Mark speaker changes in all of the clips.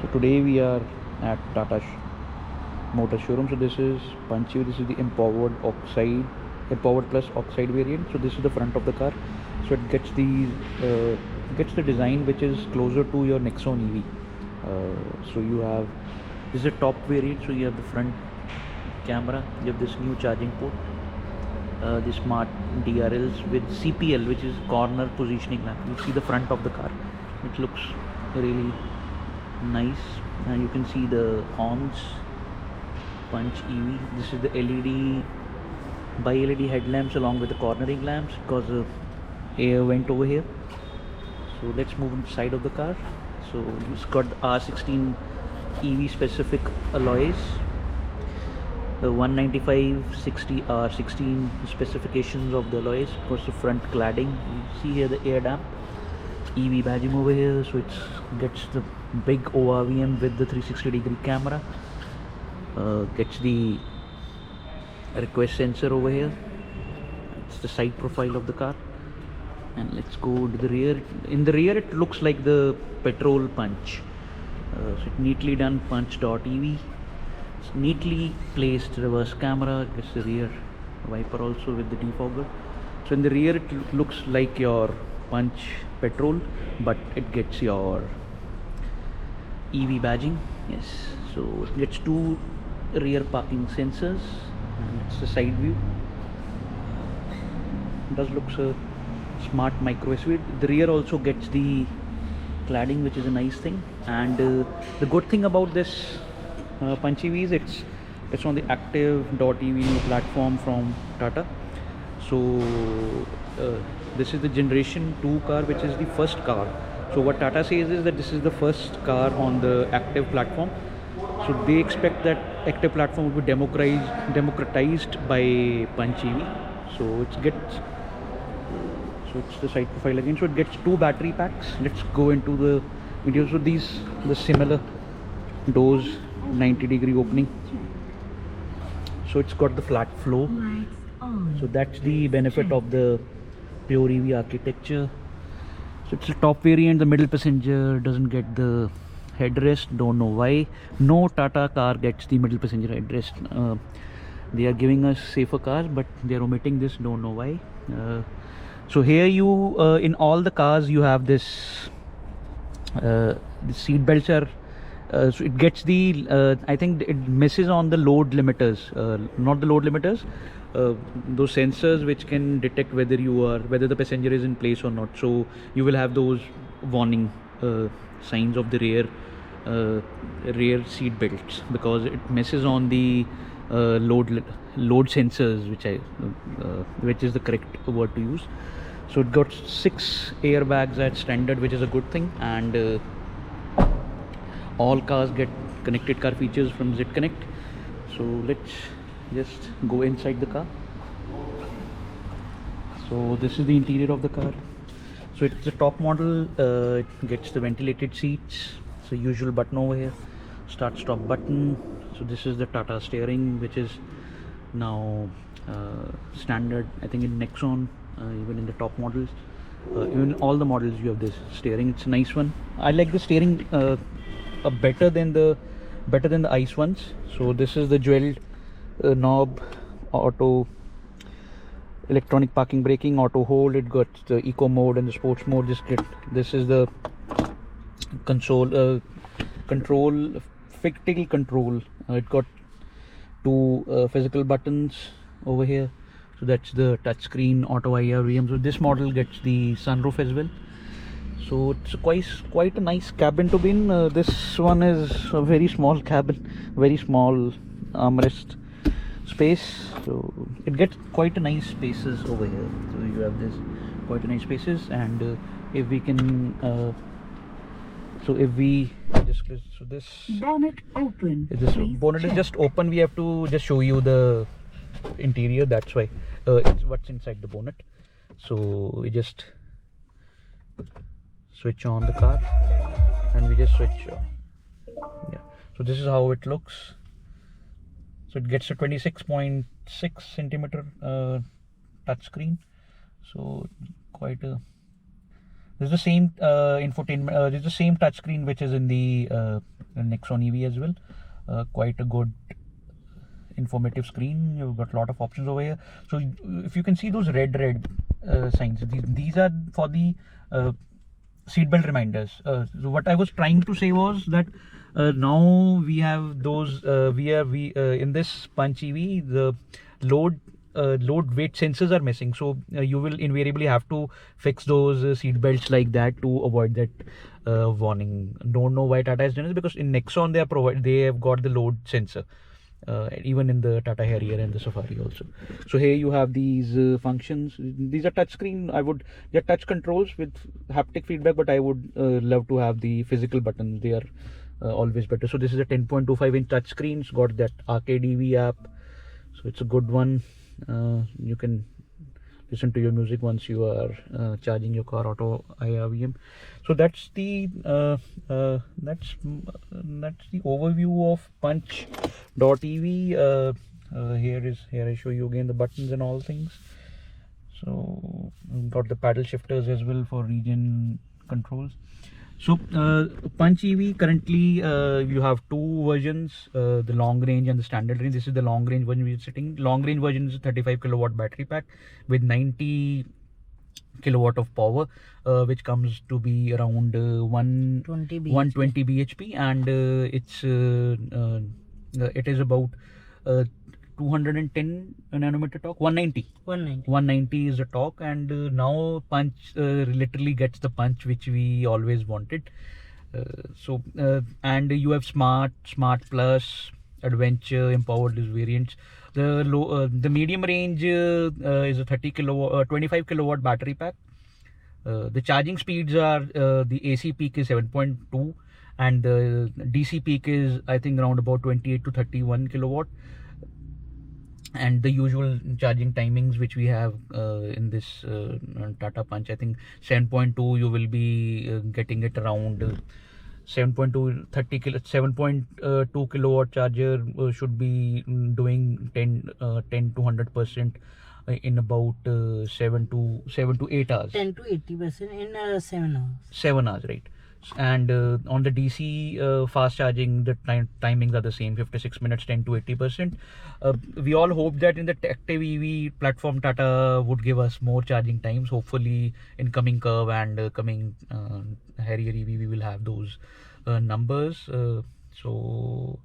Speaker 1: So today we are at Tata Motor Showroom. So this is Punch.ev. This is the empowered plus oxide variant. So this is the front of the car. So it gets the design which is closer to your Nexon EV. So you have this is a top variant. So you have the front camera. You have this new charging port. The smart DRLs with CPL, which is corner positioning lamp. You see the front of the car, which looks really nice, and you can see the horns. Punch.ev. This is the LED by LED headlamps along with the cornering lamps because air went over here. So let's move inside of the car. So it's got the R16 EV specific alloys. The 195/60 R16 specifications of the alloys. Of course, the front cladding. You see here the air damp. EV badging over here, so it gets the big ORVM with the 360-degree camera. Gets the request sensor over here. It's the side profile of the car. And let's go to the rear. In the rear, it looks like the petrol Punch. So it's neatly done Punch.ev. It's neatly placed reverse camera. It gets the rear wiper also with the defogger. So in the rear, it looks like your Punch petrol, but it gets your EV badging. Yes, so it gets two rear parking sensors, and it's the side view. It does look a smart micro SUV. The rear also gets the cladding, which is a nice thing. And the good thing about this Punch.ev is it's on the active.ev platform from Tata. So this is the generation 2 car, which is the first car. So what Tata says is that this is the first car on the active platform. So they expect that active platform will be democratized by Punch.ev. So it's the side profile again. So it gets two battery packs. Let's go into the video. So the similar doors, 90-degree opening. So it's got the flat floor. So that's the benefit of the pure EV architecture. So it's a top variant. The middle passenger doesn't get the headrest. Don't know why. No Tata car gets the middle passenger headrest. They are giving us safer cars, but they are omitting this. Don't know why. So here you in all the cars you have this. The seat belts are. So it gets the I think it misses on the load limiters, not the load limiters, those sensors which can detect whether the passenger is in place or not. So you will have those warning signs of the rear seat belts, because it messes on the load sensors, which is the correct word to use. So it got 6 airbags at standard, which is a good thing. And all cars get connected car features from Z-Connect. So let's just go inside the car. So this is the interior of the car. So it's the top model. It gets the ventilated seats. So usual button over here, start stop button. So this is the Tata steering, which is now standard, I think, in Nexon, even in the top models. Even all the models you have this steering. It's a nice one. I like the steering better than the ICE ones. So this is the jeweled knob, auto electronic parking braking, auto hold. It got the eco mode and the sports mode. This is the console control, tactile control. It got two physical buttons over here. So that's the touchscreen auto IRVM. So this model gets the sunroof as well. So it's quite a nice cabin to be in. This one is a very small cabin, very small armrest space. So it gets quite a nice spaces over here. So you have this quite a nice spaces. And if we can just close, so this
Speaker 2: bonnet open.
Speaker 1: This bonnet is just open. We have to just show you the interior. That's why it's what's inside the bonnet. So we just switch on the car and we just switch on. Yeah, so this is how it looks. So it gets a 26.6 centimeter touchscreen. So quite a This is the same infotainment. This is the same touchscreen which is in the Nexon EV as well. Quite a good informative screen. You've got a lot of options over here. So if you can see those red signs, these are for the seatbelt reminders. So what I was trying to say was that now we have those in this Punch EV, the load weight sensors are missing, so you will invariably have to fix those seat belts like that to avoid that warning. Don't know why Tata has done it, because in Nexon they have got the load sensor, even in the Tata Harrier and the Safari also. So here you have these functions. These are touchscreen. They're touch controls with haptic feedback, but I would love to have the physical buttons. They are always better. So this is a 10.25-inch touchscreen. It's got that Arcade EV app, so it's a good one. You can listen to your music once you are charging your car auto IRVM. So that's the overview of Punch.ev. Here I show you again the buttons and all things. So got the paddle shifters as well for region controls. So Punch EV currently you have two versions, the long range and the standard range. This is the long range version we're sitting. Long range version is a 35 kilowatt battery pack with 90 kilowatt of power, which comes to be around 120 bhp, and it is about 210 nanometer torque. 190 is the torque, and now Punch literally gets the punch which we always wanted. And you have Smart Plus, Adventure, Empowered variants. The medium range is a 25 kilowatt battery pack. The charging speeds are the AC peak is 7.2, and the DC peak is, I think, around about 28 to 31 kilowatt. And the usual charging timings which we have in this Tata Punch, I think 7.2 you will be getting it around 7.2 kilowatt charger should be doing 10 to 100% in about 7 to 8 hours.
Speaker 2: 10 to 80% in 7 hours.
Speaker 1: 7 hours, right? And on the DC fast charging, the timings are the same, 56 minutes, 10 to 80%. We all hope that in the active EV platform, Tata would give us more charging times. Hopefully in coming Curve and coming Harrier EV, we will have those numbers. So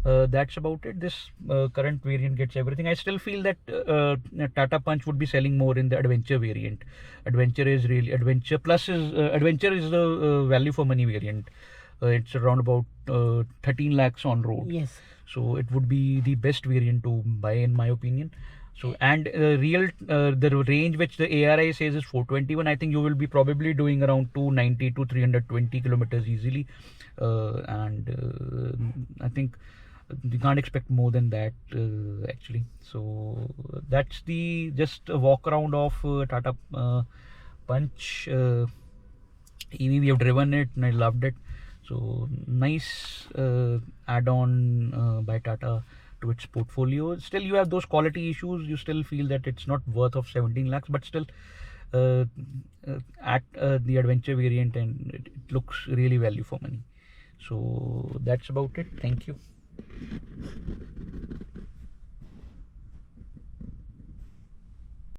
Speaker 1: that's about it. This current variant gets everything. I still feel that Tata Punch would be selling more in the Adventure variant. Adventure Plus is Adventure is the value for money variant. It's around about 13 lakhs on road.
Speaker 2: Yes.
Speaker 1: So it would be the best variant to buy, in my opinion. So, and the range which the ARI says is 421. I think you will be probably doing around 290 to 320 kilometers easily, and I think you can't expect more than that actually. So that's just a walk around of Tata Punch EV. We have driven it and I loved it. So nice add-on by Tata to its portfolio. Still you have those quality issues. You still feel that it's not worth of 17 lakhs, but still at the Adventure variant, and it looks really value for money. So that's about it. Thank you.